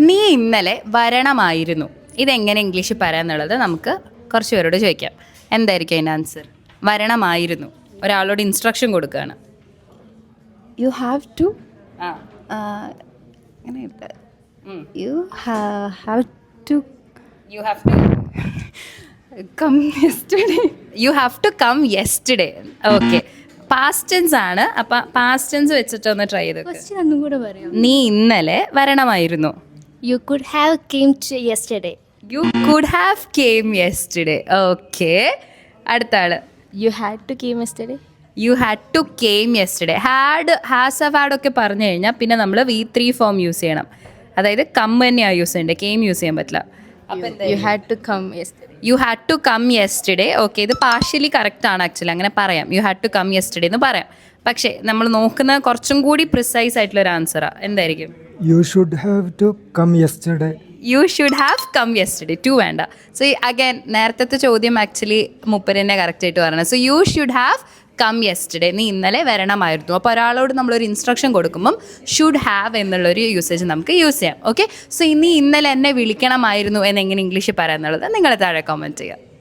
നീ ഇന്നലെ വരണമായിരുന്നു. ഇതെങ്ങനെ ഇംഗ്ലീഷിൽ പറയാന്നുള്ളത് നമുക്ക് കുറച്ച് പേരോട് ചോദിക്കാം. എന്തായിരിക്കും അതിൻ്റെ ആൻസർ? വരണമായിരുന്നു. ഒരാളോട് ഇൻസ്ട്രക്ഷൻ കൊടുക്കുകയാണ്. You have to ആ അങ്ങനെയല്ല. You have to you have to come yesterday. You have to come yesterday. Okay, past tense ആണ്. അപ്പം പാസ്റ്റ് ടെൻസ് വെച്ചിട്ടൊന്ന് ട്രൈ ചെയ്ത് നോക്ക്. Question ഒന്നും കൂടെ പറയാം. നീ ഇന്നലെ വരണമായിരുന്നു. You could have came to yesterday. You could have came yesterday. Okay, അടുത്ത ആള്. You had to came yesterday. You had to came yesterday. Had, has have had ഒക്കെ പറഞ്ഞു കഴിഞ്ഞാൽ പിന്നെ നമ്മൾ V3 ഫോം യൂസ് ചെയ്യണം. അതായത് കം തന്നെയാണ് യൂസ് ചെയ്യേണ്ടത്, കെയിം യൂസ് ചെയ്യാൻ പറ്റില്ല. You had to come yesterday. You had to come yesterday. Okay, ഇത് പാർഷ്യലി കറക്റ്റ് ആണ് ആക്ച്വലി, അങ്ങനെ പറയാം. You had to come yesterday എന്ന് പറയാം. പക്ഷേ നമ്മൾ നോക്കുന്ന കുറച്ചും കൂടി പ്രിസൈസ് ആയിട്ടുള്ള ഒരു ആൻസറാണ്. എന്തായിരിക്കും? You should have to come yesterday. You should have come yesterday. To വേണ്ട. സോ അഗൈൻ നേരത്തെ ചോദ്യം ആക്ച്വലി മുപ്പരെന്നെ കറക്റ്റ് ആയിട്ട് പറയണം. So you should have come yesterday. നീ ഇന്നലെ വരണമായിരുന്നു. അപ്പോൾ ഒരാളോട് നമ്മളൊരു ഇൻസ്ട്രക്ഷൻ കൊടുക്കുമ്പം ഷുഡ് ഹാവ് എന്നുള്ളൊരു യൂസേജ് നമുക്ക് യൂസ് ചെയ്യാം. ഓക്കെ, സോ നീ ഇന്നലെ എന്നെ വിളിക്കണമായിരുന്നു എന്നെങ്ങനെ ഇംഗ്ലീഷിൽ പറയാന്നുള്ളത് നിങ്ങൾ താഴെ കമൻറ്റ് ചെയ്യുക.